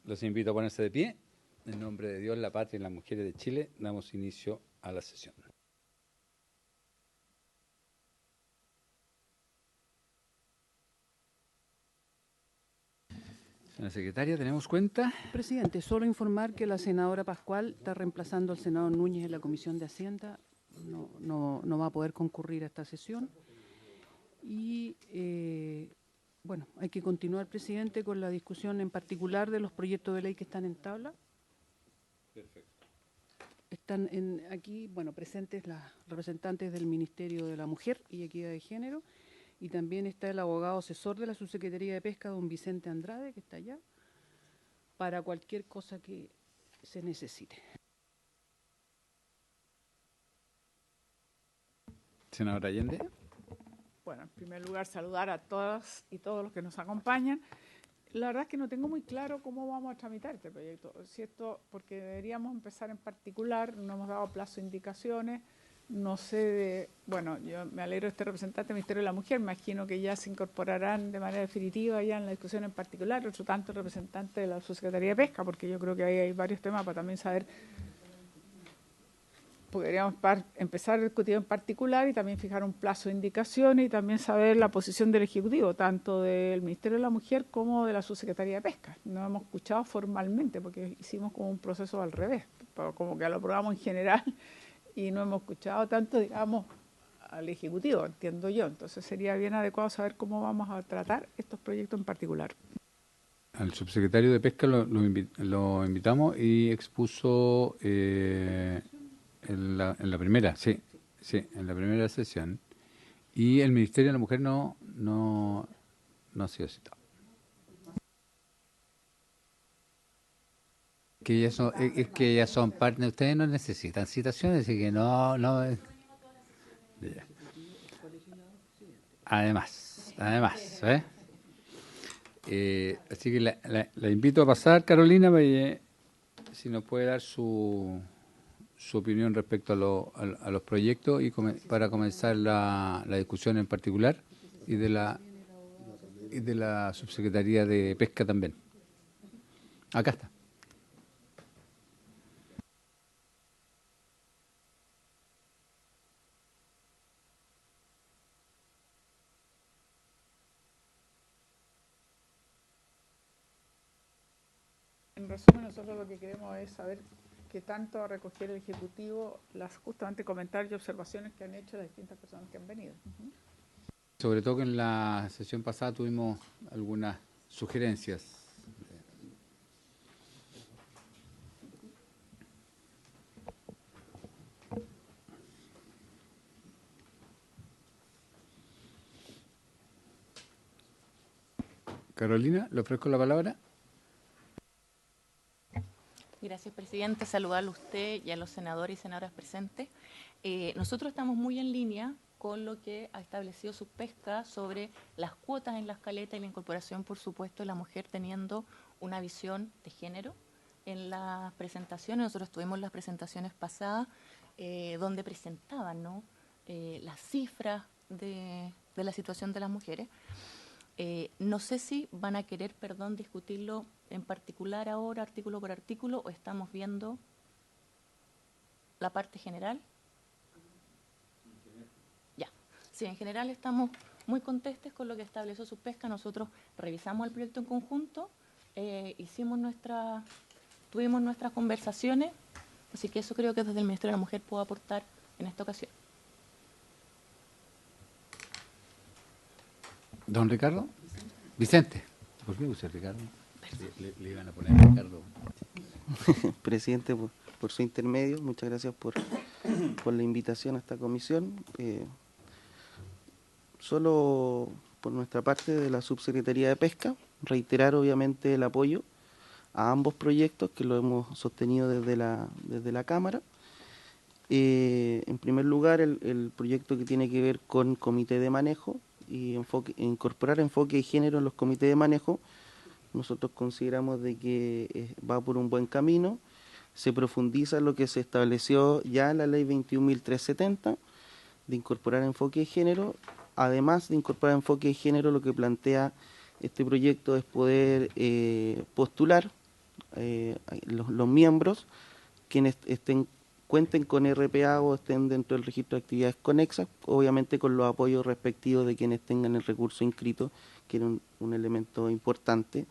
Los invito a ponerse de pie. En nombre de Dios, la patria y las mujeres de Chile, damos inicio a la sesión. Señora secretaria, ¿tenemos cuenta? Presidente, solo informar que la senadora Pascual está reemplazando al senador Núñez en la Comisión de Hacienda. No va a poder concurrir a esta sesión. Y, bueno, hay que continuar, presidente, con la discusión en particular de los proyectos de ley que están en tabla. Perfecto. Están aquí, bueno, presentes las representantes del Ministerio de la Mujer y Equidad de Género, y también está el abogado asesor de la Subsecretaría de Pesca, don Vicente Andrade, que está allá, para cualquier cosa que se necesite. Senadora Allende. Bueno, en primer lugar, saludar a todas y todos los que nos acompañan. La verdad es que no tengo muy claro cómo vamos a tramitar este proyecto, ¿cierto? Porque deberíamos empezar en particular, no hemos dado plazo de indicaciones, no sé bueno, yo me alegro de este representante del Ministerio de la Mujer, me imagino que ya se incorporarán de manera definitiva ya en la discusión en particular, otro tanto el representante de la Subsecretaría de Pesca, porque yo creo que ahí hay varios temas para también saber. Podríamos empezar a discutir en particular y también fijar un plazo de indicaciones y también saber la posición del Ejecutivo, tanto del Ministerio de la Mujer como de la Subsecretaría de Pesca. No hemos escuchado formalmente porque hicimos como un proceso al revés, como que lo aprobamos en general y no hemos escuchado tanto, digamos, al Ejecutivo, entiendo yo. Entonces sería bien adecuado saber cómo vamos a tratar estos proyectos en particular. Al subsecretario de Pesca lo invitamos y expuso en la primera, sí, en la primera sesión. Y el Ministerio de la Mujer no ha sido citado. Es que ellas son parte, ustedes no necesitan citaciones, así que no. Además, así que la invito a pasar, Carolina, si nos puede dar su opinión respecto a los proyectos y para comenzar la discusión en particular y de la Subsecretaría de Pesca también. Acá está. En resumen, nosotros lo que queremos es saber qué tanto va a recoger el Ejecutivo las justamente comentarios y observaciones que han hecho las distintas personas que han venido. Sobre todo que en la sesión pasada tuvimos algunas sugerencias. Carolina, le ofrezco la palabra. Gracias, presidente. Saludarle a usted y a los senadores y senadoras presentes. Nosotros estamos muy en línea con lo que ha establecido Subpesca sobre las cuotas en las caletas y la incorporación, por supuesto, de la mujer teniendo una visión de género en las presentaciones. Nosotros tuvimos las presentaciones pasadas donde presentaban, ¿no?, las cifras de la situación de las mujeres. No sé si van a querer, discutirlo en particular ahora, artículo por artículo, o estamos viendo la parte general. Ya, sí, en general estamos muy contentos con lo que estableció Subpesca. Nosotros revisamos el proyecto en conjunto, tuvimos nuestras conversaciones, así que eso creo que desde el Ministerio de la Mujer puedo aportar en esta ocasión. Don Ricardo. Vicente. ¿Por qué usted Ricardo? Le iban a poner Ricardo. Presidente, por su intermedio, muchas gracias por la invitación a esta comisión. Solo por nuestra parte de la Subsecretaría de Pesca, reiterar obviamente el apoyo a ambos proyectos que lo hemos sostenido desde la Cámara. En primer lugar, el proyecto que tiene que ver con comité de manejo y incorporar enfoque de género en los comités de manejo. Nosotros consideramos de que va por un buen camino, se profundiza en lo que se estableció ya en la ley 21.370 de incorporar enfoque de género. Además de incorporar enfoque de género, lo que plantea este proyecto es poder postular los miembros, quienes cuenten con RPA o estén dentro del registro de actividades conexas, obviamente con los apoyos respectivos de quienes tengan el recurso inscrito, que era un elemento importante,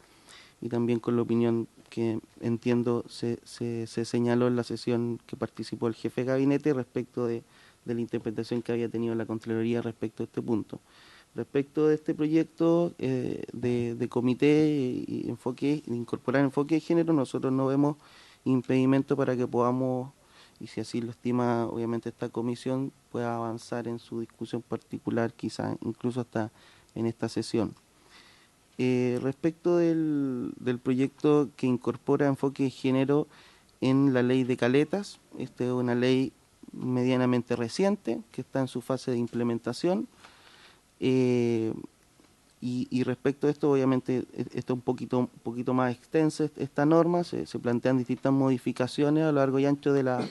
y también con la opinión que entiendo se señaló en la sesión que participó el jefe de gabinete respecto de la interpretación que había tenido la Contraloría respecto a este punto. Respecto de este proyecto de comité y incorporar enfoque de género, nosotros no vemos impedimento para que podamos, y si así lo estima obviamente esta comisión, pueda avanzar en su discusión particular, quizá incluso hasta en esta sesión. Respecto del proyecto que incorpora enfoque de género en la ley de caletas, esta es una ley medianamente reciente que está en su fase de implementación. Y respecto a esto, obviamente, esto es un poquito más extensa esta norma, se plantean distintas modificaciones a lo largo y ancho de la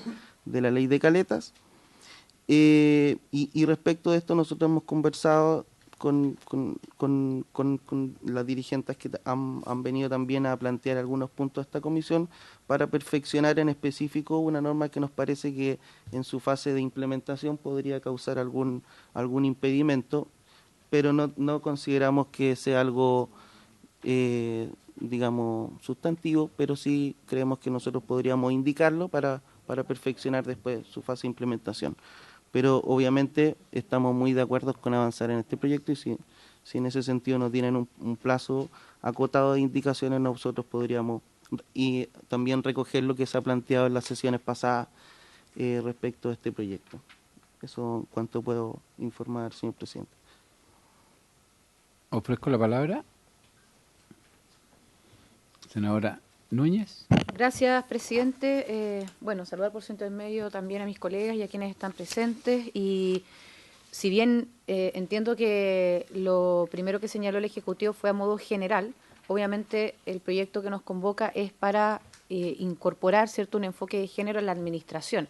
ley de caletas. Y respecto de esto, nosotros hemos conversado con las dirigentes que han venido también a plantear algunos puntos de esta comisión para perfeccionar en específico una norma que nos parece que en su fase de implementación podría causar algún impedimento, pero no consideramos que sea algo, digamos, sustantivo, pero sí creemos que nosotros podríamos indicarlo para perfeccionar después su fase de implementación. Pero obviamente estamos muy de acuerdo con avanzar en este proyecto y si en ese sentido nos tienen un plazo acotado de indicaciones, nosotros podríamos y también recoger lo que se ha planteado en las sesiones pasadas respecto a este proyecto. Eso en cuanto puedo informar, señor presidente. Ofrezco la palabra. Senadora Núñez. Gracias, presidente. Bueno, saludar por su intermedio también a mis colegas y a quienes están presentes. Y si bien entiendo que lo primero que señaló el Ejecutivo fue a modo general, obviamente el proyecto que nos convoca es para incorporar, ¿cierto?, un enfoque de género en la administración.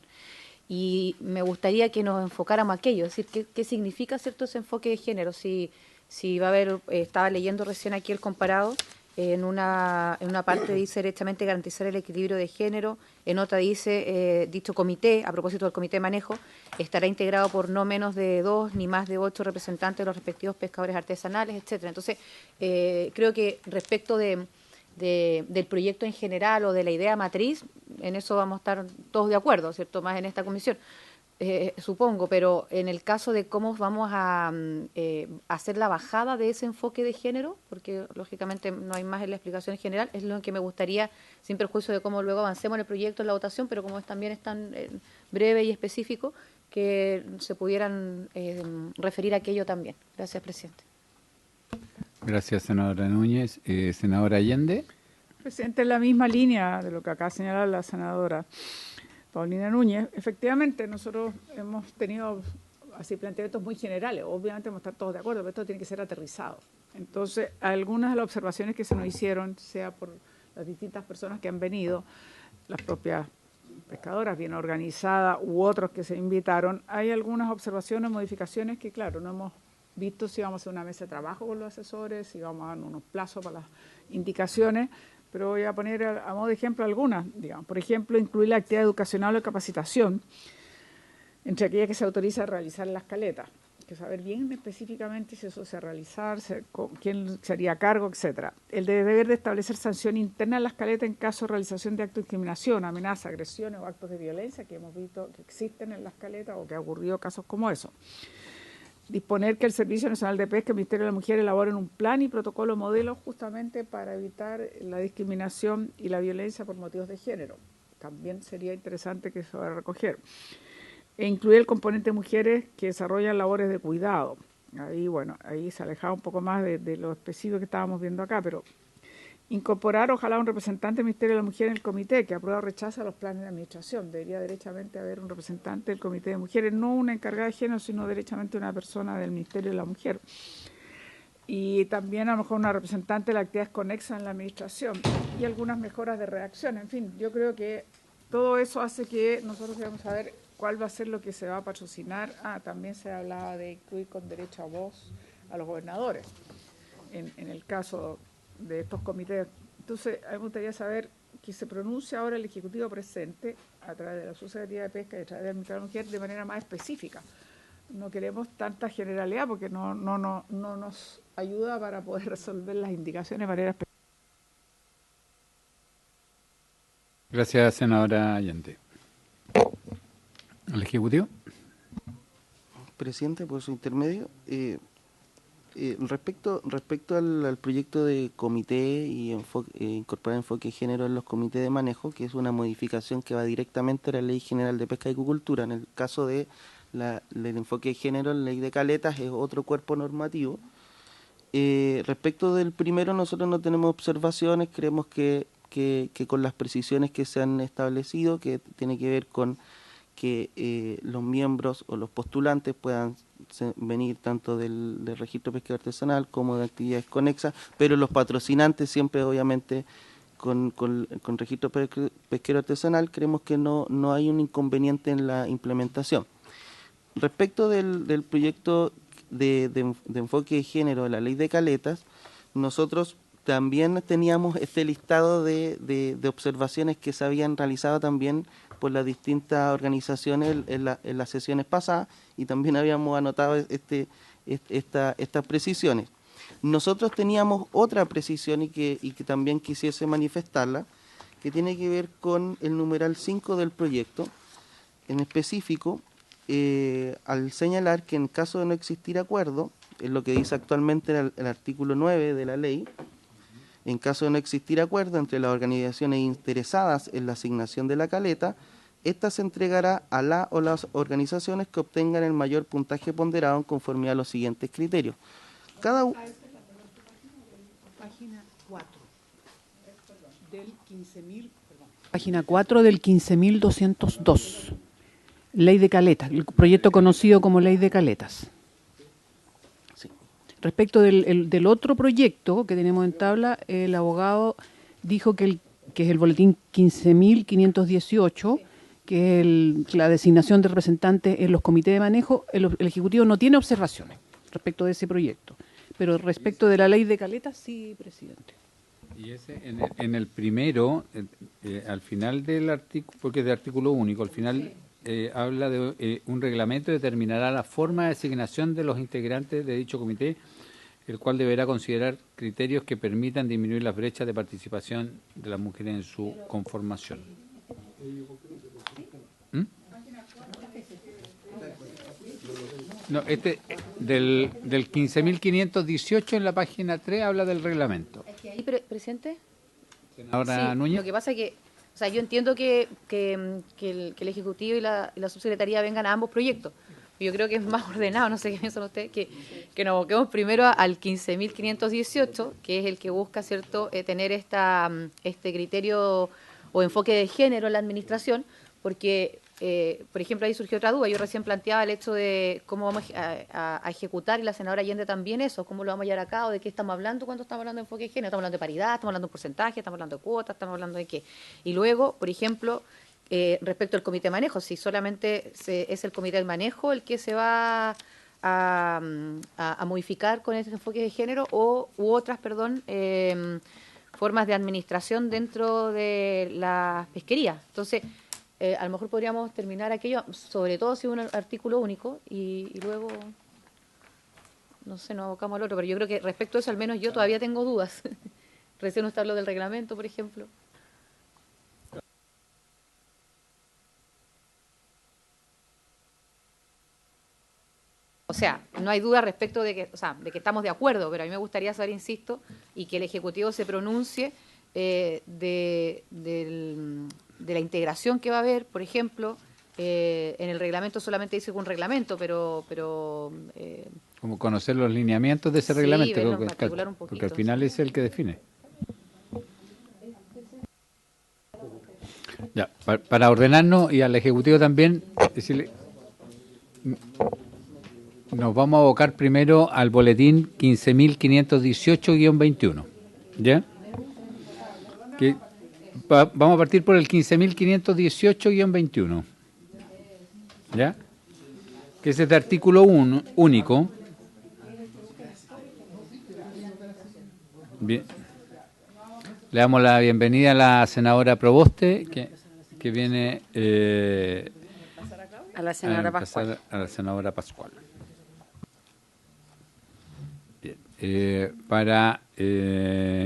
Y me gustaría que nos enfocáramos a aquello, es decir, qué significa, ¿cierto?, ese enfoque de género. Si va a haber, estaba leyendo recién aquí el comparado. En una parte dice derechamente garantizar el equilibrio de género, en otra dice, dicho comité, a propósito del comité de manejo, estará integrado por no menos de 2 ni más de 8 representantes de los respectivos pescadores artesanales, etcétera. Entonces, creo que respecto del proyecto en general o de la idea matriz, en eso vamos a estar todos de acuerdo, ¿cierto?, más en esta comisión. Supongo, pero en el caso de cómo vamos a hacer la bajada de ese enfoque de género, porque lógicamente no hay más en la explicación general, es lo que me gustaría, sin perjuicio de cómo luego avancemos en el proyecto, en la votación, pero como también es tan breve y específico, que se pudieran referir a aquello también. Gracias, presidente. Gracias, senadora Núñez. Senadora Allende. Presidente, en la misma línea de lo que acaba de señalar la senadora Paulina Núñez, efectivamente nosotros hemos tenido así planteamientos muy generales, obviamente vamos a estar todos de acuerdo, pero esto tiene que ser aterrizado. Entonces, algunas de las observaciones que se nos hicieron, sea por las distintas personas que han venido, las propias pescadoras bien organizadas u otros que se invitaron, hay algunas observaciones, modificaciones que, claro, no hemos visto si vamos a hacer una mesa de trabajo con los asesores, si vamos a dar unos plazos para las indicaciones, pero voy a poner a modo de ejemplo algunas, digamos. Por ejemplo, incluir la actividad educacional o capacitación entre aquellas que se autoriza a realizar en las caletas. Hay que saber bien específicamente si eso se va a realizar, quién se haría cargo, etcétera. El deber de establecer sanción interna en las caletas en caso de realización de actos de discriminación, amenaza, agresiones o actos de violencia que hemos visto que existen en las caletas o que ha ocurrido casos como eso. Disponer que el Servicio Nacional de Pesca y el Ministerio de la Mujer elaboren un plan y protocolo modelo justamente para evitar la discriminación y la violencia por motivos de género. También sería interesante que eso va a recoger. E incluir el componente mujeres que desarrollan labores de cuidado. Ahí, bueno, ahí se alejaba un poco más de lo específico que estábamos viendo acá, pero incorporar, ojalá, un representante del Ministerio de la Mujer en el comité que aprueba o rechaza los planes de administración. Debería derechamente haber un representante del Comité de Mujeres, no una encargada de género, sino derechamente una persona del Ministerio de la Mujer. Y también a lo mejor una representante de las actividades conexas en la administración y algunas mejoras de redacción. En fin, yo creo que todo eso hace que nosotros debamos saber cuál va a ser lo que se va a patrocinar. También se hablaba de incluir con derecho a voz a los gobernadores, en el caso de estos comités. Entonces, a mí me gustaría saber que se pronuncie ahora el Ejecutivo presente, a través de la Subsecretaría de Pesca y a través del Ministerio de la Mujer, de manera más específica. No queremos tanta generalidad porque no nos ayuda para poder resolver las indicaciones de manera específica. Gracias, senadora Allende. ¿El Ejecutivo? Presidente, por su intermedio, respecto al proyecto de comité y incorporar enfoque de género en los comités de manejo, que es una modificación que va directamente a la Ley General de Pesca y Acuicultura. En el caso del enfoque de género, la Ley de Caletas es otro cuerpo normativo. Respecto del primero, nosotros no tenemos observaciones, creemos que con las precisiones que se han establecido, que tiene que ver con que los miembros o los postulantes puedan venir tanto del registro pesquero artesanal como de actividades conexas, pero los patrocinantes siempre obviamente con registro pesquero artesanal. Creemos que no hay un inconveniente en la implementación. Respecto del proyecto de enfoque de género de la Ley de Caletas, nosotros también teníamos este listado de observaciones que se habían realizado también por las distintas organizaciones en las sesiones pasadas, y también habíamos anotado estas precisiones. Nosotros teníamos otra precisión y que también quisiese manifestarla, que tiene que ver con el numeral 5 del proyecto, en específico, al señalar que en caso de no existir acuerdo, es lo que dice actualmente el artículo 9 de la ley, en caso de no existir acuerdo entre las organizaciones interesadas en la asignación de la caleta, esta se entregará a la o las organizaciones que obtengan el mayor puntaje ponderado en conformidad a los siguientes criterios. Página 4 del 15.000, página 4 del 15.202. Ley de Caletas, el proyecto conocido como Ley de Caletas. Sí. Respecto del otro proyecto que tenemos en tabla, el abogado dijo que es el boletín 15.518, que es la designación de representantes en los comités de manejo. El Ejecutivo no tiene observaciones respecto de ese proyecto, pero respecto de la Ley de Caletas, sí, presidente. Y ese en el primero, al final del artículo, porque es de artículo único, al final habla de un reglamento que determinará la forma de asignación de los integrantes de dicho comité, el cual deberá considerar criterios que permitan disminuir las brechas de participación de las mujeres en su conformación. ¿Mm? No, del 15.518 en la página 3 habla del reglamento. Es que ahí, presidente. Senadora Núñez. Lo que pasa es que, o sea, yo entiendo que el Ejecutivo y la Subsecretaría vengan a ambos proyectos. Yo creo que es más ordenado, no sé qué piensan ustedes, que nos aboquemos primero al 15.518, que es el que busca, ¿cierto?, tener este criterio o enfoque de género en la administración, porque, por ejemplo, ahí surgió otra duda. Yo recién planteaba el hecho de cómo vamos a ejecutar, y la senadora Allende también eso, cómo lo vamos a llevar a cabo, de qué estamos hablando cuando estamos hablando de enfoque de género. Estamos hablando de paridad, estamos hablando de porcentaje, estamos hablando de cuotas, estamos hablando de qué. Y luego, por ejemplo, respecto al comité de manejo, si solamente es el comité de manejo el que se va a modificar con ese enfoque de género u otras, formas de administración dentro de la pesquería. Entonces, a lo mejor podríamos terminar aquello, sobre todo si es un artículo único, y luego, no sé, nos abocamos al otro. Pero yo creo que respecto a eso, al menos yo todavía tengo dudas. Recién nos habló del reglamento, por ejemplo. O sea, no hay duda respecto de que estamos de acuerdo, pero a mí me gustaría saber, insisto, y que el Ejecutivo se pronuncie de la integración que va a haber, por ejemplo, en el reglamento solamente dice que un reglamento, pero como conocer los lineamientos de ese reglamento, verlo, creo que, articular un poquito, porque al final es el que define. Ya, para ordenarnos y al Ejecutivo también, decirle, nos vamos a abocar primero al boletín 15.518-21, ¿ya? Vamos a partir por el 15.518-21, ¿ya? Que es de artículo único. Bien. Le damos la bienvenida a la senadora Proboste, que viene A la senadora a Pascual. reemplazar a la senadora Pascual. Bien. Para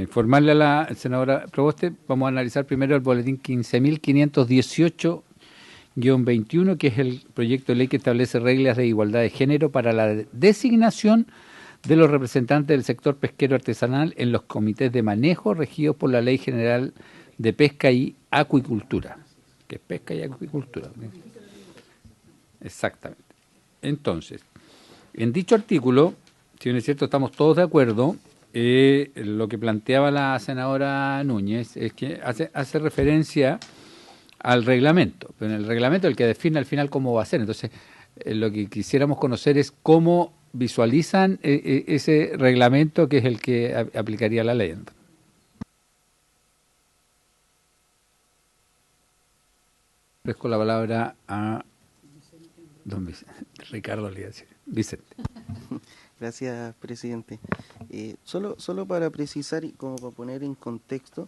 informarle a la senadora Proboste, vamos a analizar primero el boletín 15.518-21, que es el proyecto de ley que establece reglas de igualdad de género para la designación de los representantes del sector pesquero artesanal en los comités de manejo regidos por la Ley General de Pesca y Acuicultura, que es pesca y acuicultura. Exactamente. Entonces, en dicho artículo, si bien es cierto, estamos todos de acuerdo, lo que planteaba la senadora Núñez es que hace referencia al reglamento, pero en el reglamento el que define al final cómo va a ser. Entonces, lo que quisiéramos conocer es cómo visualizan ese reglamento que es el que aplicaría la ley. Ofrezco la palabra a don Ricardo Vicente. Gracias, presidente. Solo para precisar y como para poner en contexto,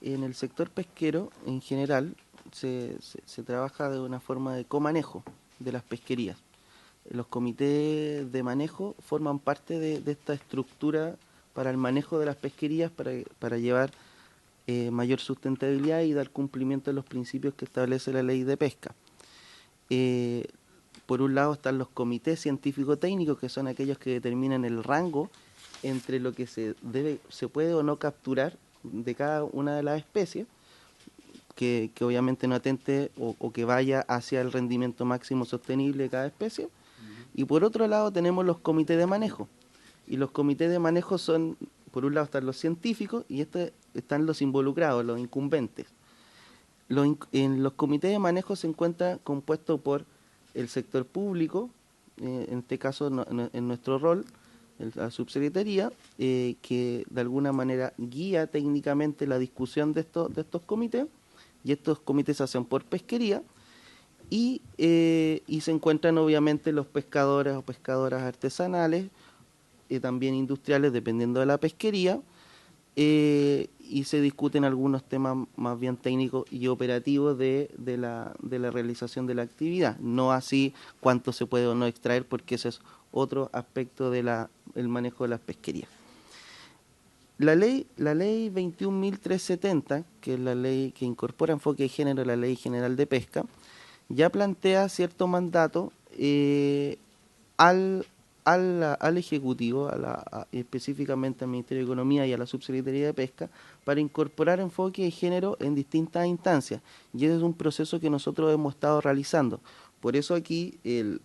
en el sector pesquero en general se trabaja de una forma de comanejo de las pesquerías. Los comités de manejo forman parte de esta estructura para el manejo de las pesquerías para llevar mayor sustentabilidad y dar cumplimiento a los principios que establece la ley de pesca. Por un lado están los comités científico-técnicos, que son aquellos que determinan el rango entre lo que se puede o no capturar de cada una de las especies, que obviamente no atente o que vaya hacia el rendimiento máximo sostenible de cada especie. Y por otro lado tenemos los comités de manejo. Y los comités de manejo son, por un lado están los científicos y están los involucrados, los incumbentes. En los comités de manejo se encuentra compuesto por el sector público, en este caso en nuestro rol, la subsecretaría, que de alguna manera guía técnicamente la discusión de estos comités, y estos comités se hacen por pesquería, y se encuentran obviamente los pescadores o pescadoras artesanales, también industriales, dependiendo de la pesquería, y se discuten algunos temas más bien técnicos y operativos de la realización de la actividad, no así cuánto se puede o no extraer, porque ese es otro aspecto del manejo de las pesquerías. La ley 21.370, que es la ley que incorpora enfoque de género a la Ley General de Pesca, ya plantea cierto mandato al Ejecutivo, específicamente al Ministerio de Economía y a la Subsecretaría de Pesca, para incorporar enfoque de género en distintas instancias. Y ese es un proceso que nosotros hemos estado realizando. Por eso aquí el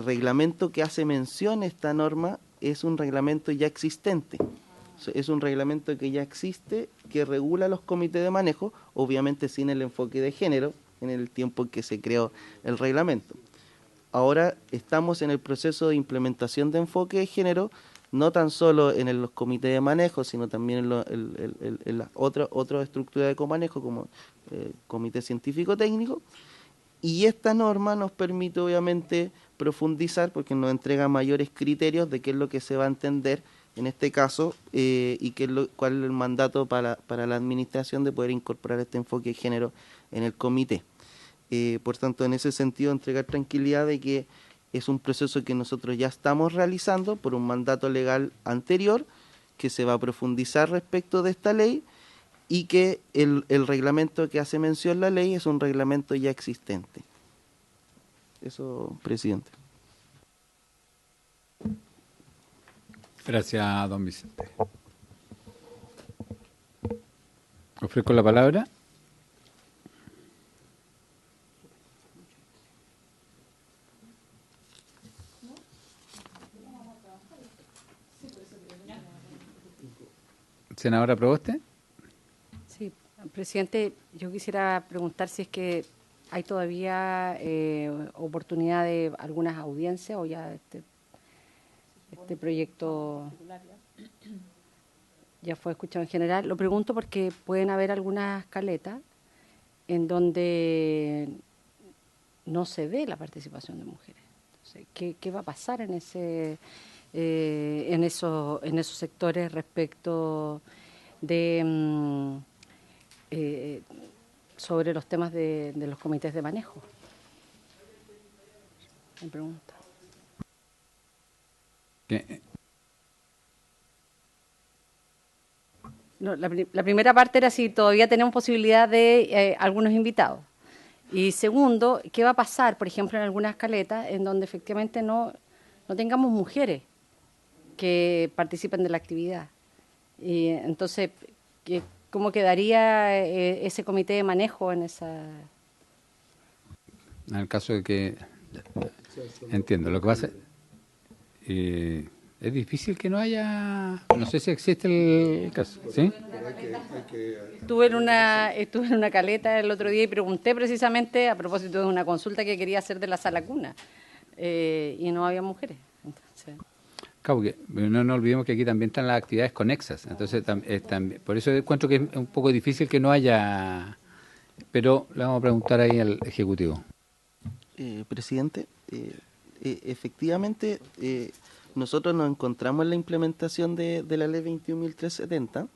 reglamento que hace mención a esta norma es un reglamento ya existente. Es un reglamento que ya existe, que regula los comités de manejo, obviamente sin el enfoque de género, en el tiempo en que se creó el reglamento. Ahora estamos en el proceso de implementación de enfoque de género, no tan solo en los comités de manejo, sino también en las otras estructuras de comanejo, como comité científico-técnico, y esta norma nos permite obviamente profundizar, porque nos entrega mayores criterios de qué es lo que se va a entender en este caso, y cuál es el mandato para la administración de poder incorporar este enfoque de género en el comité. Por tanto, en ese sentido, entregar tranquilidad de que es un proceso que nosotros ya estamos realizando por un mandato legal anterior, que se va a profundizar respecto de esta ley, y que el reglamento que hace mención la ley es un reglamento ya existente. Eso, presidente. Gracias, don Vicente. Ofrezco la palabra. Senadora Proboste. Sí, presidente, yo quisiera preguntar si es que hay todavía oportunidad de algunas audiencias o ya este proyecto ya fue escuchado en general. Lo pregunto porque pueden haber algunas caletas en donde no se ve la participación de mujeres. Entonces, ¿qué va a pasar en esos sectores respecto sobre los temas de los comités de manejo. Me pregunta. No, la primera parte era si todavía tenemos posibilidad de algunos invitados. Y segundo, ¿qué va a pasar, por ejemplo, en algunas caletas en donde efectivamente no tengamos mujeres que participen de la actividad? Y entonces, ¿cómo quedaría ese comité de manejo en esa...? En el caso de que... Entiendo, lo que pasa... es difícil que no haya... No sé si existe el caso, ¿sí? Estuve en una caleta el otro día y pregunté precisamente a propósito de una consulta que quería hacer de la sala cuna y no había mujeres. Entonces... Claro, porque no olvidemos que aquí también están las actividades conexas, entonces por eso encuentro que es un poco difícil que no haya... Pero le vamos a preguntar ahí al Ejecutivo. Presidente, efectivamente... nosotros nos encontramos en la implementación de la ley 21.370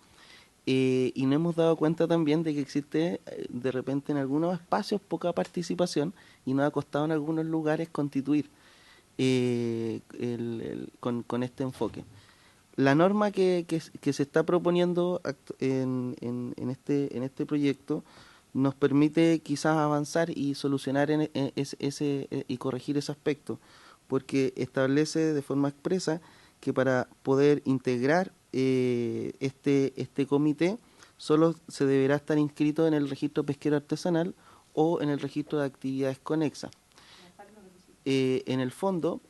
y nos hemos dado cuenta también de que existe de repente en algunos espacios poca participación y nos ha costado en algunos lugares constituir con este enfoque. La norma que se está proponiendo en este proyecto nos permite quizás avanzar y solucionar y corregir ese aspecto, porque establece de forma expresa que para poder integrar este comité solo se deberá estar inscrito en el registro pesquero artesanal o en el registro de actividades conexas. En el fondo,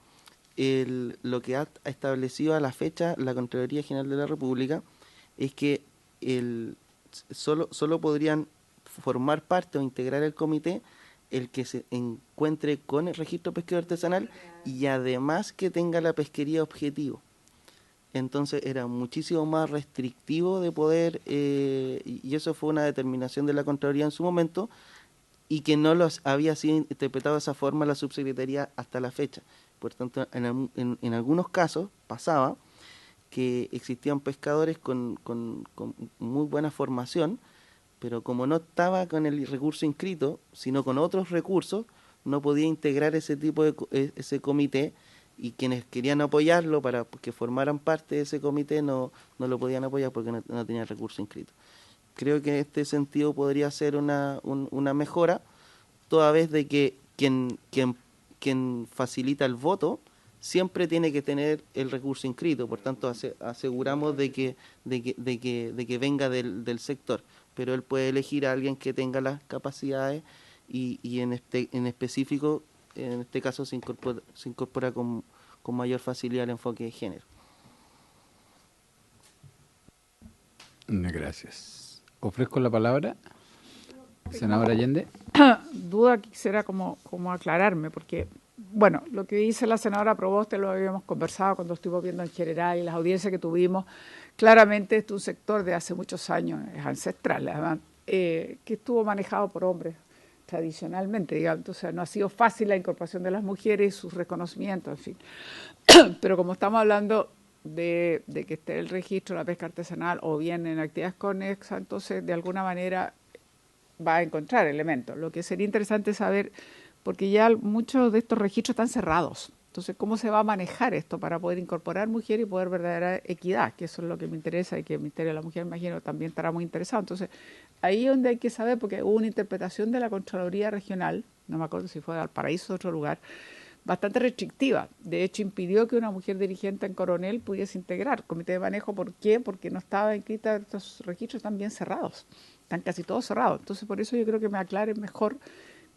lo que ha establecido a la fecha la Contraloría General de la República es que solo podrían formar parte o integrar el comité el que se encuentre con el registro pesquero artesanal y además que tenga la pesquería objetivo. Entonces era muchísimo más restrictivo de poder, y eso fue una determinación de la Contraloría en su momento, y que no los había sido interpretado de esa forma la subsecretaría hasta la fecha. Por tanto, en algunos casos pasaba que existían pescadores con muy buena formación, pero como no estaba con el recurso inscrito, sino con otros recursos, no podía integrar ese ese comité, y quienes querían apoyarlo para que formaran parte de ese comité no lo podían apoyar porque no tenía el recurso inscrito. Creo que en este sentido podría ser una mejora, toda vez de que quien facilita el voto siempre tiene que tener el recurso inscrito, por tanto aseguramos de que venga del sector, pero él puede elegir a alguien que tenga las capacidades y en específico, en este caso se incorpora con mayor facilidad el enfoque de género. Gracias. Ofrezco la palabra, senadora Allende. Duda quisiera como aclararme, porque, bueno, lo que dice la senadora Proboste lo habíamos conversado cuando estuvimos viendo en general y las audiencias que tuvimos. Claramente este es un sector de hace muchos años, es ancestral, además, que estuvo manejado por hombres tradicionalmente, digamos. Entonces no ha sido fácil la incorporación de las mujeres y sus reconocimientos, en fin. Pero como estamos hablando de que esté el registro de la pesca artesanal o bien en actividades conexas, entonces de alguna manera va a encontrar elementos. Lo que sería interesante saber, porque ya muchos de estos registros están cerrados, entonces cómo se va a manejar esto para poder incorporar mujeres y poder verdadera equidad, que eso es lo que me interesa y que el Ministerio de la Mujer, imagino, también estará muy interesado. Entonces ahí es donde hay que saber, porque hubo una interpretación de la Contraloría Regional, no me acuerdo si fue de Valparaíso o otro lugar, bastante restrictiva. De hecho, impidió que una mujer dirigente en Coronel pudiese integrar comité de manejo. ¿Por qué? Porque no estaba inscrita, estos registros están bien cerrados, están casi todos cerrados. Entonces, por eso yo creo que me aclaren mejor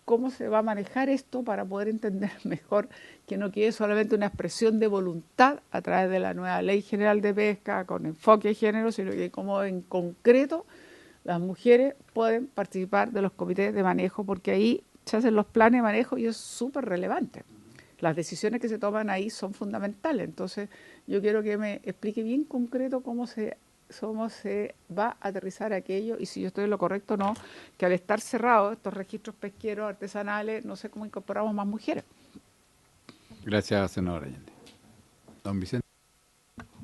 cómo se va a manejar esto para poder entender mejor que no quede solamente una expresión de voluntad a través de la nueva Ley General de Pesca con enfoque de género, sino que cómo en concreto las mujeres pueden participar de los comités de manejo, porque ahí se hacen los planes de manejo y es súper relevante. Las decisiones que se toman ahí son fundamentales. Entonces, yo quiero que me explique bien concreto cómo se va a aterrizar aquello y si yo estoy en lo correcto o no, que al estar cerrados estos registros pesqueros artesanales, no sé cómo incorporamos más mujeres. Gracias, senadora Allende. Don Vicente.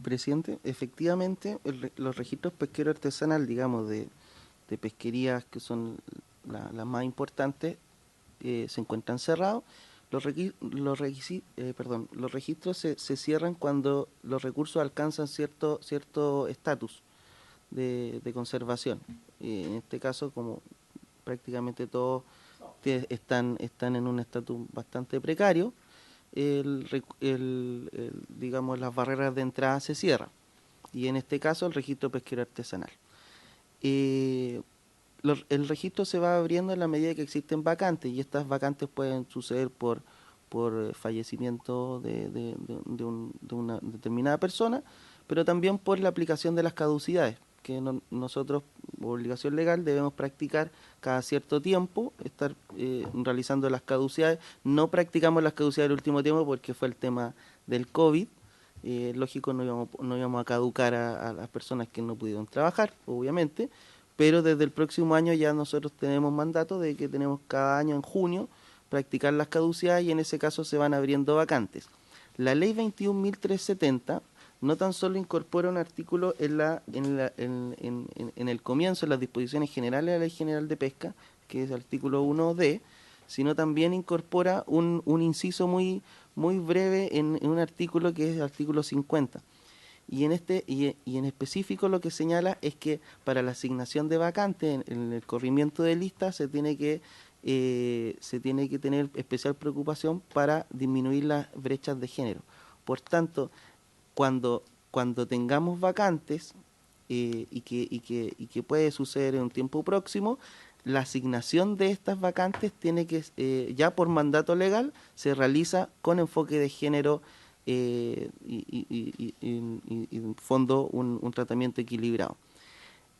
Presidente, efectivamente los registros pesquero artesanal, digamos, de pesquerías que son las más importantes, se encuentran cerrados. Los registros se cierran cuando los recursos alcanzan cierto estatus de conservación. En este caso, como prácticamente todos están en un estatus bastante precario, digamos, las barreras de entrada se cierran. Y en este caso, el registro pesquero artesanal. El registro se va abriendo en la medida que existen vacantes, y estas vacantes pueden suceder por fallecimiento de una determinada persona, pero también por la aplicación de las caducidades, que nosotros, obligación legal, debemos practicar cada cierto tiempo, estar realizando las caducidades. No practicamos las caducidades del último tiempo porque fue el tema del COVID. Lógico, no íbamos a caducar a las personas que no pudieron trabajar, obviamente, pero desde el próximo año ya nosotros tenemos mandato de que tenemos cada año en junio practicar las caducidades, y en ese caso se van abriendo vacantes. La ley 21.370 no tan solo incorpora un artículo en el comienzo, en las disposiciones generales de la Ley General de Pesca, que es el artículo 1D, sino también incorpora un inciso muy breve en un artículo que es el artículo 50. Y en específico lo que señala es que para la asignación de vacantes en el corrimiento de listas se tiene que tener especial preocupación para disminuir las brechas de género. Por tanto, cuando tengamos vacantes, y que puede suceder en un tiempo próximo, la asignación de estas vacantes tiene que, ya por mandato legal, se realiza con enfoque de género, y en fondo un tratamiento equilibrado.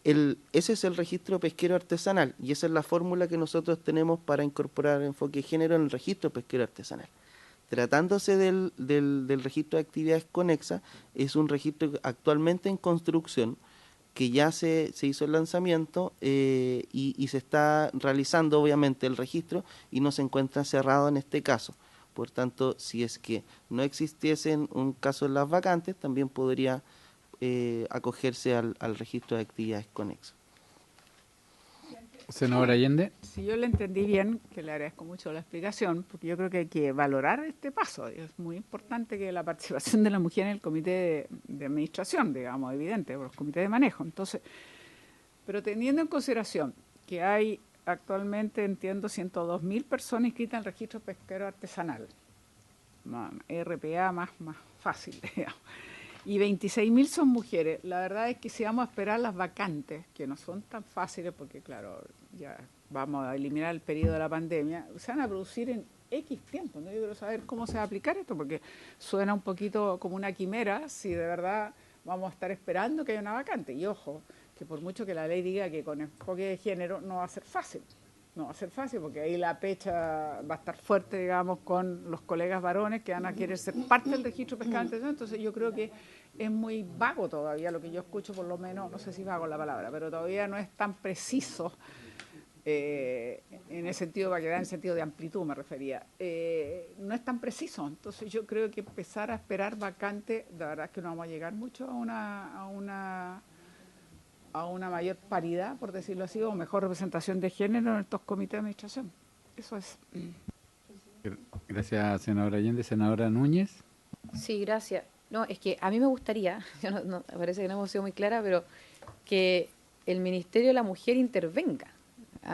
Ese es el registro pesquero artesanal, y esa es la fórmula que nosotros tenemos para incorporar enfoque de género en el registro pesquero artesanal. Tratándose del registro de actividades conexas, es un registro actualmente en construcción, que ya se hizo el lanzamiento, y se está realizando obviamente el registro, y no se encuentra cerrado en este caso. Por tanto, si es que no existiesen un caso en las vacantes, también podría acogerse al registro de actividades conexas. Senadora Allende. Si yo le entendí bien, que le agradezco mucho la explicación, porque yo creo que hay que valorar este paso. Es muy importante que la participación de la mujer en el comité de administración, digamos, evidente, por los comités de manejo. Entonces, pero teniendo en consideración que hay actualmente, entiendo, 102.000 personas inscritas en el registro pesquero artesanal, RPA más fácil, digamos, y 26.000 son mujeres. La verdad es que si vamos a esperar las vacantes, que no son tan fáciles, porque claro, ya vamos a eliminar el periodo de la pandemia, se van a producir en X tiempo, ¿no? Yo quiero saber cómo se va a aplicar esto, porque suena un poquito como una quimera si de verdad vamos a estar esperando que haya una vacante. Y ojo, que por mucho que la ley diga que con enfoque de género no va a ser fácil. No va a ser fácil, porque ahí la pecha va a estar fuerte, digamos, con los colegas varones que van a querer ser parte del registro pesquero artesanal. Entonces yo creo que es muy vago todavía lo que yo escucho, por lo menos, no sé si vago la palabra, pero todavía no es tan preciso, en el sentido, para que vean, en el sentido de amplitud me refería, no es tan preciso. Entonces yo creo que empezar a esperar vacante, la verdad es que no vamos a llegar mucho a una mayor paridad, por decirlo así, o mejor representación de género en estos comités de administración. Eso es. Gracias, senadora Allende. Senadora Núñez. Sí, gracias. No, es que a mí me gustaría, parece que no hemos sido muy clara, pero que el Ministerio de la Mujer intervenga,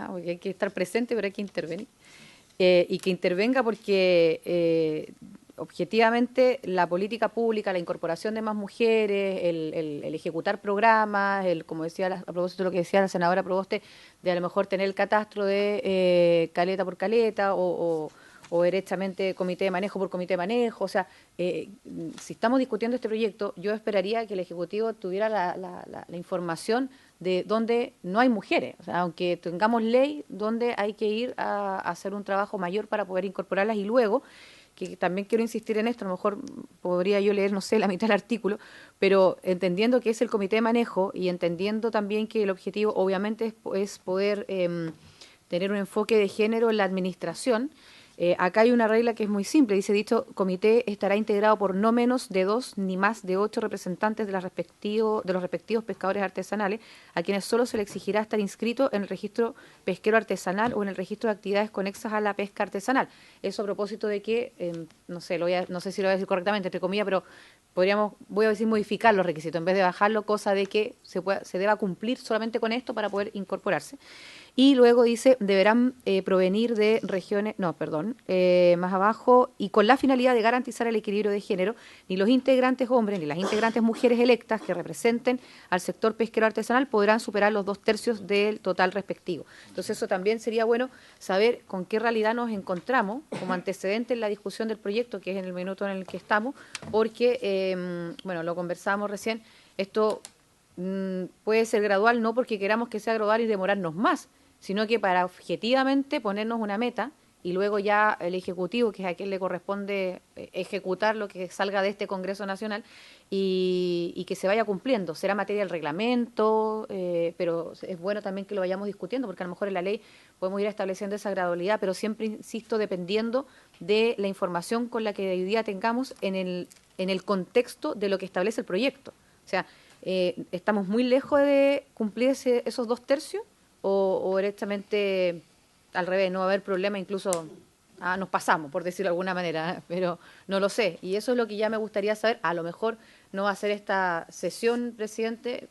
porque hay que estar presente, pero hay que intervenir, y que intervenga porque objetivamente la política pública, la incorporación de más mujeres, el ejecutar programas, como decía, a propósito de lo que decía la senadora Proboste, de a lo mejor tener el catastro de caleta por caleta, o derechamente comité de manejo por comité de manejo. O sea, si estamos discutiendo este proyecto, yo esperaría que el Ejecutivo tuviera la información de dónde no hay mujeres. O sea, aunque tengamos ley, donde hay que ir a hacer un trabajo mayor para poder incorporarlas. Y luego, que también quiero insistir en esto, a lo mejor podría yo leer, no sé, la mitad del artículo, pero entendiendo que es el comité de manejo y entendiendo también que el objetivo obviamente es poder tener un enfoque de género en la administración, Acá hay una regla que es muy simple. Dice, dicho comité estará integrado por no menos de 2 ni más de 8 representantes de los respectivos pescadores artesanales, a quienes solo se le exigirá estar inscrito en el registro pesquero artesanal o en el registro de actividades conexas a la pesca artesanal. Eso a propósito de que, no sé si lo voy a decir correctamente, entre comillas, pero voy a decir modificar los requisitos, en vez de bajarlo, cosa de que se deba cumplir solamente con esto para poder incorporarse. Y luego dice, deberán provenir de regiones, más abajo, y con la finalidad de garantizar el equilibrio de género, ni los integrantes hombres ni las integrantes mujeres electas que representen al sector pesquero artesanal podrán superar los 2/3 del total respectivo. Entonces eso también sería bueno saber con qué realidad nos encontramos como antecedente en la discusión del proyecto, que es en el minuto en el que estamos, porque, lo conversamos recién, esto puede ser gradual, no porque queramos que sea gradual y demorarnos más, sino que para objetivamente ponernos una meta y luego ya el Ejecutivo, que es a quien le corresponde ejecutar lo que salga de este Congreso Nacional y que se vaya cumpliendo. Será materia del reglamento, pero es bueno también que lo vayamos discutiendo, porque a lo mejor en la ley podemos ir estableciendo esa gradualidad, pero siempre, insisto, dependiendo de la información con la que hoy día tengamos en el contexto de lo que establece el proyecto. O sea, ¿estamos muy lejos de cumplir esos 2/3? O directamente al revés, no va a haber problema, incluso nos pasamos, por decirlo de alguna manera, pero no lo sé. Y eso es lo que ya me gustaría saber. A lo mejor no va a ser esta sesión, presidente,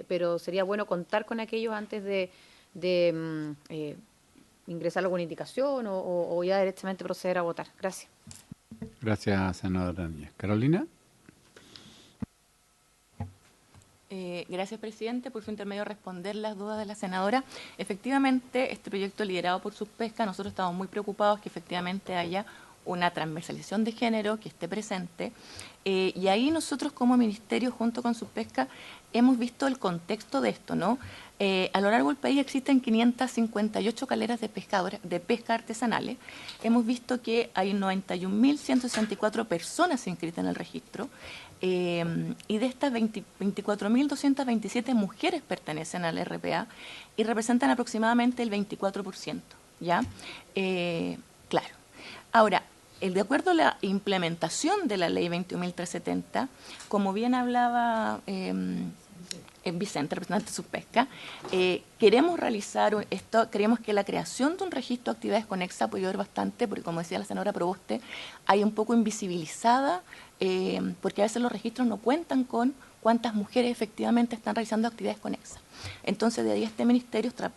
pero sería bueno contar con aquellos antes de ingresar alguna indicación o ya directamente proceder a votar. Gracias. Gracias, senadora Núñez. Carolina. Gracias, presidente. Por su intermedio, responder las dudas de la senadora. Efectivamente, este proyecto liderado por Subpesca, nosotros estamos muy preocupados que efectivamente haya una transversalización de género que esté presente. Y ahí nosotros como ministerio, junto con Subpesca, hemos visto el contexto de esto, ¿no? A lo largo del país existen 558 caleras de pesca artesanales. Hemos visto que hay 91.164 personas inscritas en el registro. Y de estas 24.227 mujeres pertenecen al RPA y representan aproximadamente el 24%, ¿ya? Claro. Ahora, de acuerdo a la implementación de la ley 21.370, como bien hablaba Vicente, representante de Subpesca, queremos realizar esto, creemos que la creación de un registro de actividades conexas puede ayudar bastante, porque como decía la senadora Proboste, hay un poco invisibilizada, porque a veces los registros no cuentan con cuántas mujeres efectivamente están realizando actividades conexas. Entonces, de ahí este ministerio está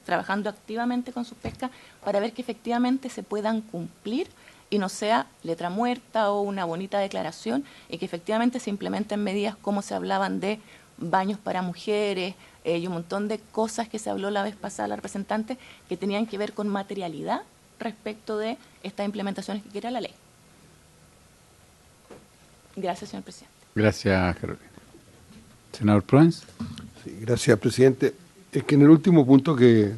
trabajando activamente con Subpesca para ver que efectivamente se puedan cumplir y no sea letra muerta o una bonita declaración, y que efectivamente se implementen medidas como se hablaban de baños para mujeres y un montón de cosas que se habló la vez pasada la representante que tenían que ver con materialidad respecto de estas implementaciones que quiera la ley. Gracias, señor presidente. Gracias, Carolina. Senador Proens. Sí, gracias, presidente. Es que en el último punto que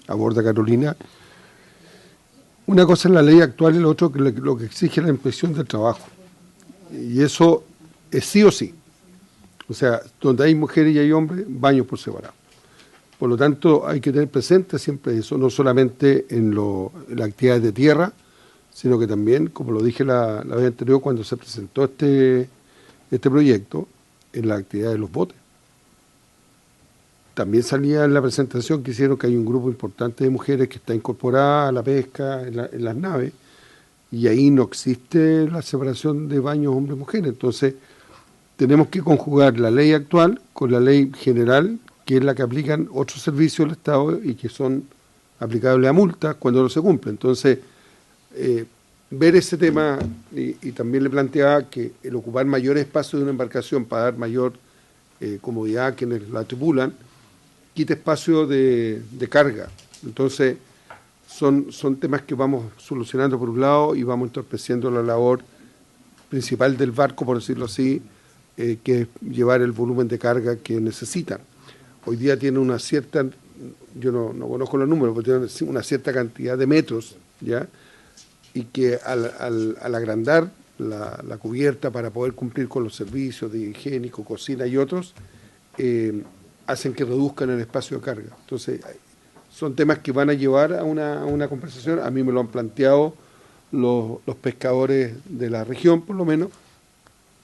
aborda Carolina, una cosa es la ley actual y lo otro que lo que exige la inspección del trabajo. Y eso es sí o sí. O sea, donde hay mujeres y hay hombres, baños por separado. Por lo tanto, hay que tener presente siempre eso, no solamente en las actividades de tierra, sino que también, como lo dije la vez anterior cuando se presentó este proyecto, en la actividad de los botes. También salía en la presentación que hicieron que hay un grupo importante de mujeres que está incorporada a la pesca en las naves, y ahí no existe la separación de baños hombres-mujeres. Entonces, tenemos que conjugar la ley actual con la ley general, que es la que aplican otros servicios del Estado y que son aplicables a multas cuando no se cumple. Entonces, ver ese tema, y también le planteaba que el ocupar mayores espacios de una embarcación para dar mayor comodidad a quienes la tripulan, quita espacio de carga. Entonces, son temas que vamos solucionando por un lado y vamos entorpeciendo la labor principal del barco, por decirlo así, que es llevar el volumen de carga que necesitan. Hoy día tiene una cierta, yo no conozco los números, pero tiene una cierta cantidad de metros, ¿ya? Y que al agrandar la cubierta para poder cumplir con los servicios de higiénico, cocina y otros, hacen que reduzcan el espacio de carga. Entonces, son temas que van a llevar a una conversación. A mí me lo han planteado los pescadores de la región, por lo menos,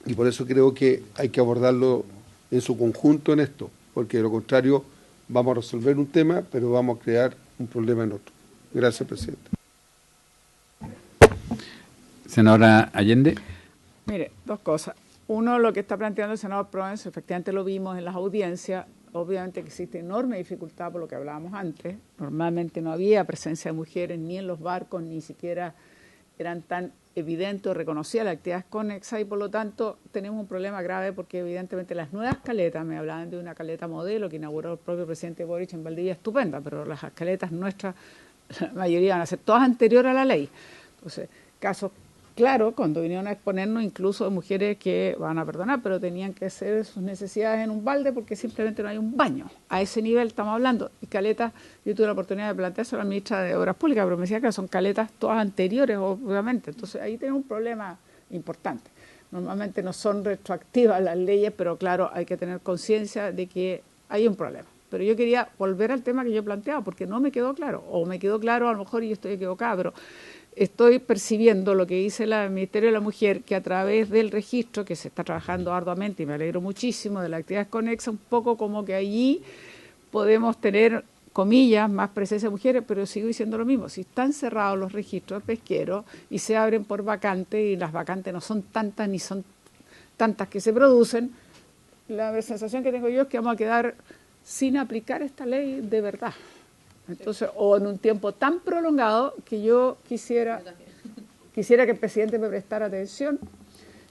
y por eso creo que hay que abordarlo en su conjunto en esto, porque de lo contrario vamos a resolver un tema, pero vamos a crear un problema en otro. Gracias, presidente. Senadora Allende. Mire, dos cosas. Uno, lo que está planteando el senador Provencio, efectivamente lo vimos en las audiencias. Obviamente que existe enorme dificultad por lo que hablábamos antes. Normalmente no había presencia de mujeres ni en los barcos, ni siquiera eran tan evidentes o reconocidas las actividades conexas, y por lo tanto tenemos un problema grave porque evidentemente las nuevas caletas, me hablaban de una caleta modelo que inauguró el propio presidente Boric en Valdivia, estupenda, pero las caletas nuestras, la mayoría van a ser todas anteriores a la ley. Entonces, casos claro, cuando vinieron a exponernos incluso de mujeres que van a perdonar, pero tenían que hacer sus necesidades en un balde porque simplemente no hay un baño. A ese nivel estamos hablando. Y caletas, yo tuve la oportunidad de plantearse a la ministra de Obras Públicas, pero me decía que son caletas todas anteriores, obviamente. Entonces ahí tenemos un problema importante. Normalmente no son retroactivas las leyes, pero claro, hay que tener conciencia de que hay un problema. Pero yo quería volver al tema que yo planteaba, porque no me quedó claro, o me quedó claro a lo mejor y yo estoy equivocada, pero estoy percibiendo lo que dice el Ministerio de la Mujer, que a través del registro, que se está trabajando arduamente, y me alegro muchísimo, de las actividades conexas, un poco como que allí podemos tener, comillas, más presencia de mujeres, pero sigo diciendo lo mismo. Si están cerrados los registros pesqueros y se abren por vacantes, y las vacantes no son tantas ni son tantas que se producen, la sensación que tengo yo es que vamos a quedar sin aplicar esta ley de verdad. Entonces, o en un tiempo tan prolongado que yo quisiera que el presidente me prestara atención,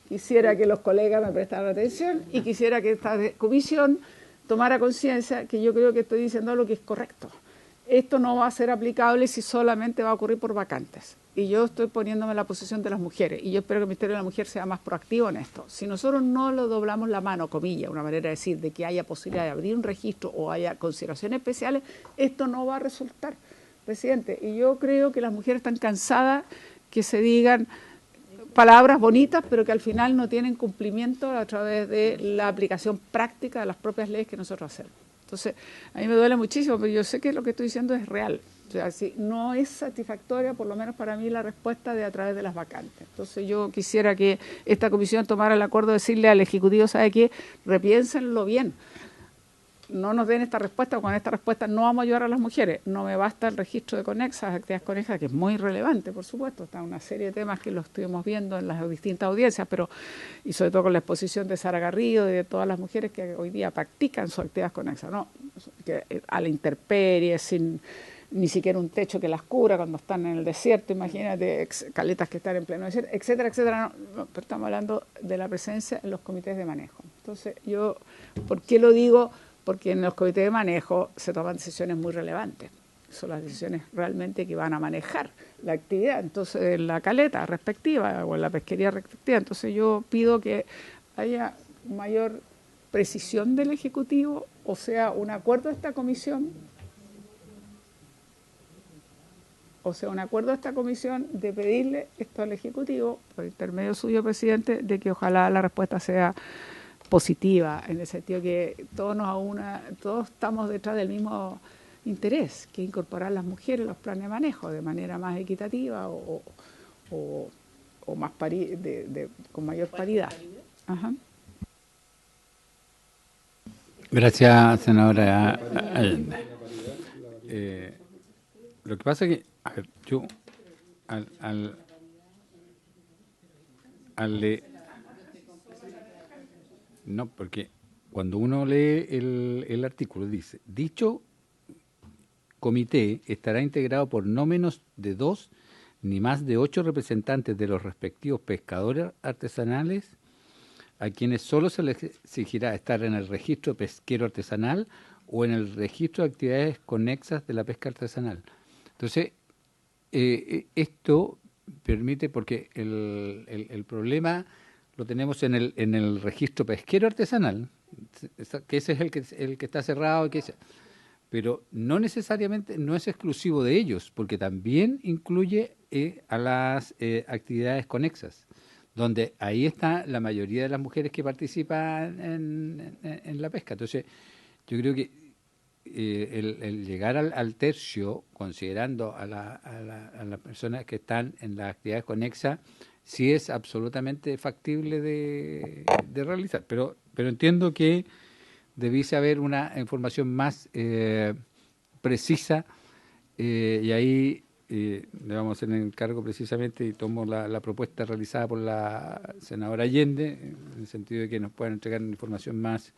quisiera que los colegas me prestaran atención y quisiera que esta comisión tomara conciencia que yo creo que estoy diciendo lo que es correcto. Esto no va a ser aplicable si solamente va a ocurrir por vacantes. Y yo estoy poniéndome en la posición de las mujeres y yo espero que el Ministerio de la Mujer sea más proactivo en esto. Si nosotros no lo doblamos la mano, comillas, una manera de decir, de que haya posibilidad de abrir un registro o haya consideraciones especiales, esto no va a resultar, presidente. Y yo creo que las mujeres están cansadas que se digan palabras bonitas, pero que al final no tienen cumplimiento a través de la aplicación práctica de las propias leyes que nosotros hacemos. Entonces, a mí me duele muchísimo, pero yo sé que lo que estoy diciendo es real. O sea, si no es satisfactoria, por lo menos para mí, la respuesta de a través de las vacantes. Entonces yo quisiera que esta comisión tomara el acuerdo de decirle al Ejecutivo, ¿sabe qué? Repiénsenlo bien. No nos den esta respuesta, con esta respuesta no vamos a ayudar a las mujeres. No me basta el registro de conexas, actividades conexas, que es muy relevante, por supuesto. Está una serie de temas que lo estuvimos viendo en las distintas audiencias, pero y sobre todo con la exposición de Sara Garrido y de todas las mujeres que hoy día practican sus actividades conexas, ¿no? Que a la intemperie, sin ni siquiera un techo que las cubra cuando están en el desierto, imagínate, caletas que están en pleno desierto, etcétera, etcétera. No, pero estamos hablando de la presencia en los comités de manejo. Entonces, yo, ¿por qué lo digo? Porque en los comités de manejo se toman decisiones muy relevantes. Son las decisiones realmente que van a manejar la actividad, entonces, en la caleta respectiva o en la pesquería respectiva. Entonces, yo pido que haya mayor precisión del Ejecutivo, o sea, un acuerdo de esta comisión, de pedirle esto al Ejecutivo, por intermedio suyo, presidente, de que ojalá la respuesta sea positiva, en el sentido que todos estamos detrás del mismo interés, que incorporar a las mujeres en los planes de manejo de manera más equitativa o más con mayor paridad. Ajá. Gracias, senadora Allende. Lo que pasa es que, a ver, yo no, porque cuando uno lee el artículo dice, dicho comité estará integrado por no menos de 2 ni más de 8 representantes de los respectivos pescadores artesanales, a quienes solo se les exigirá estar en el registro pesquero artesanal o en el registro de actividades conexas de la pesca artesanal. Entonces, esto permite, porque el problema lo tenemos en el registro pesquero artesanal, que ese es el que está cerrado, pero no necesariamente, no es exclusivo de ellos, porque también incluye a las actividades conexas, donde ahí está la mayoría de las mujeres que participan en la pesca. Entonces, yo creo que el llegar al tercio, considerando a las personas que están en las actividades conexas, sí es absolutamente factible de realizar. Pero entiendo que debiese haber una información más precisa, y ahí le vamos a hacer el encargo precisamente, y tomo la propuesta realizada por la senadora Allende, en el sentido de que nos puedan entregar una información más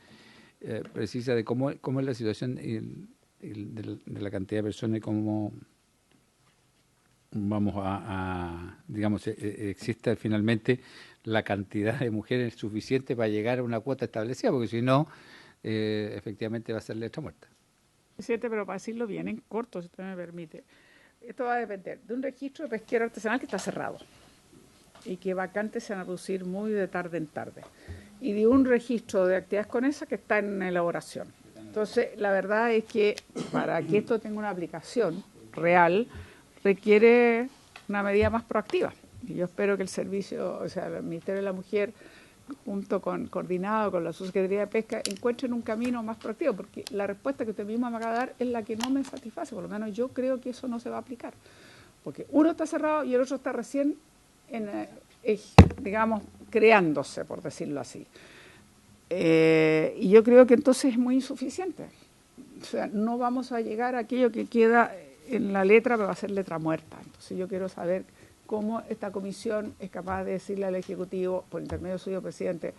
precisa de cómo es la situación de la cantidad de personas y cómo vamos digamos, exista finalmente la cantidad de mujeres suficiente para llegar a una cuota establecida, porque si no, efectivamente va a ser letra muerta. Presidente, pero para decirlo bien, en corto, si usted me permite, esto va a depender de un registro de pesquero artesanal que está cerrado y que vacantes se van a producir muy de tarde en tarde, y de un registro de actividades conexas que está en elaboración. Entonces, la verdad es que para que esto tenga una aplicación real, requiere una medida más proactiva. Y yo espero que el servicio, o sea, el Ministerio de la Mujer, coordinado con la Subsecretaría de Pesca, encuentren un camino más proactivo, porque la respuesta que usted misma me acaba de dar es la que no me satisface. Por lo menos yo creo que eso no se va a aplicar, porque uno está cerrado y el otro está recién, digamos, creándose, por decirlo así. Y yo creo que entonces es muy insuficiente. O sea, no vamos a llegar a aquello que queda en la letra, pero va a ser letra muerta. Entonces yo quiero saber cómo esta comisión es capaz de decirle al Ejecutivo, por intermedio suyo, presidente,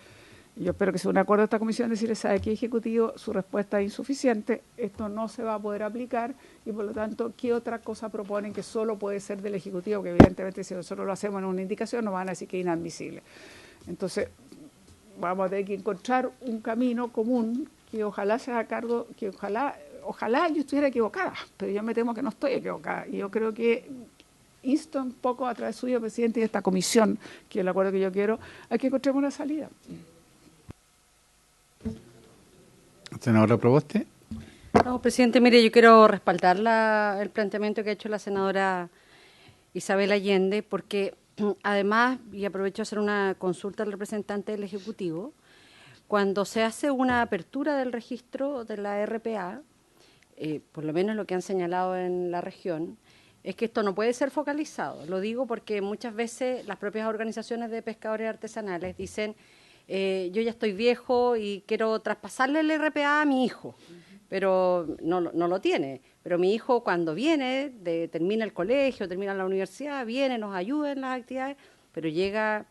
yo espero que sea un acuerdo de esta comisión, decirle, ¿sabe qué, Ejecutivo? Su respuesta es insuficiente, esto no se va a poder aplicar, y por lo tanto, ¿qué otra cosa proponen que solo puede ser del Ejecutivo? Que evidentemente si nosotros lo hacemos en una indicación nos van a decir que es inadmisible. Entonces, vamos a tener que encontrar un camino común que ojalá se haga cargo, que ojalá yo estuviera equivocada, pero yo me temo que no estoy equivocada. Y yo creo que insto un poco a través suyo, presidente, y de esta comisión, que es el acuerdo que yo quiero, a que encontremos una salida. Senadora Proboste. No, presidente, mire, yo quiero respaldar el planteamiento que ha hecho la senadora Isabel Allende, porque además, y aprovecho a hacer una consulta al representante del Ejecutivo, cuando se hace una apertura del registro de la RPA, por lo menos lo que han señalado en la región, es que esto no puede ser focalizado. Lo digo porque muchas veces las propias organizaciones de pescadores artesanales dicen, yo ya estoy viejo y quiero traspasarle el RPA a mi hijo, pero no lo tiene. Pero mi hijo cuando viene, termina el colegio, termina la universidad, viene, nos ayuda en las actividades, pero llega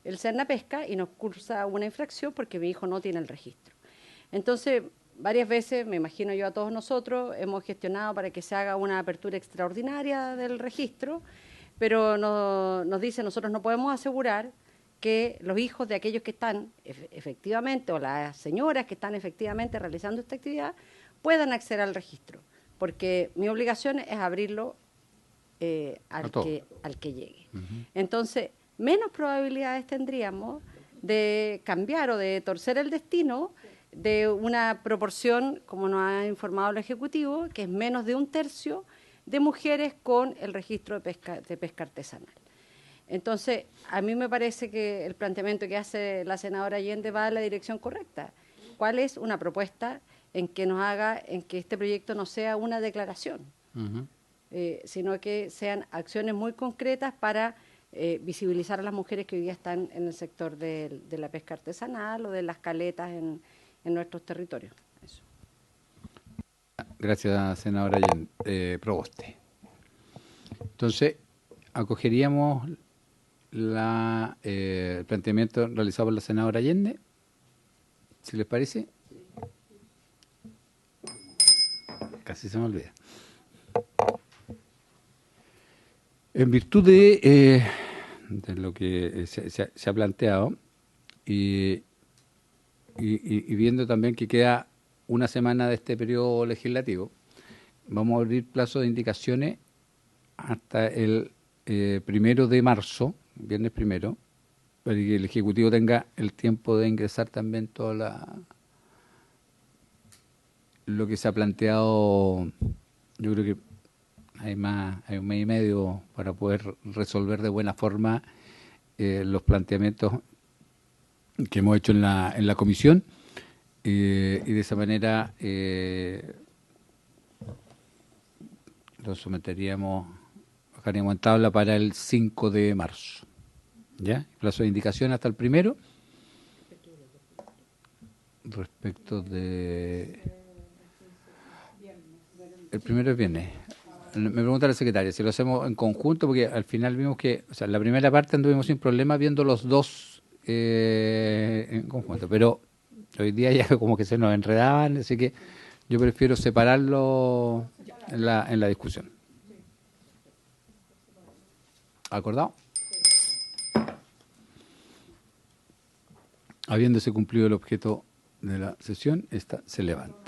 el Sernapesca y nos cursa una infracción porque mi hijo no tiene el registro. Entonces, varias veces, me imagino yo a todos nosotros, hemos gestionado para que se haga una apertura extraordinaria del registro, pero nos dice, nosotros no podemos asegurar que los hijos de aquellos que están efectivamente, o las señoras que están efectivamente realizando esta actividad, puedan acceder al registro, porque mi obligación es abrirlo al que llegue. Entonces, menos probabilidades tendríamos de cambiar o de torcer el destino de una proporción, como nos ha informado el Ejecutivo, que es menos de 1/3 de mujeres con el registro de pesca artesanal. Entonces, a mí me parece que el planteamiento que hace la senadora Allende va en la dirección correcta. ¿Cuál es una propuesta en que este proyecto no sea una declaración, sino que sean acciones muy concretas para visibilizar a las mujeres que hoy día están en el sector de la pesca artesanal o de las caletas en nuestros territorios? Eso. Gracias, senadora Proboste. Entonces, acogeríamos el planteamiento realizado por la senadora Allende, si les parece. Casi se me olvida. En virtud de lo que se ha planteado y viendo también que queda una semana de este periodo legislativo, vamos a abrir plazo de indicaciones hasta el 1 de marzo, viernes 1, para que el Ejecutivo tenga el tiempo de ingresar también toda lo que se ha planteado. Yo creo que hay un mes y medio para poder resolver de buena forma los planteamientos que hemos hecho en la comisión, y de esa manera lo someteríamos, bajaríamos en tabla para el 5 de marzo. ¿Ya? Plazo de indicación hasta el 1. Respecto de... El 1 es viernes. Me pregunta la secretaria si lo hacemos en conjunto, porque al final vimos que, o sea, en la primera parte anduvimos sin problema viendo los dos en conjunto, pero hoy día ya como que se nos enredaban, así que yo prefiero separarlo en la discusión. ¿Acordado? Habiéndose cumplido el objeto de la sesión, esta se levanta.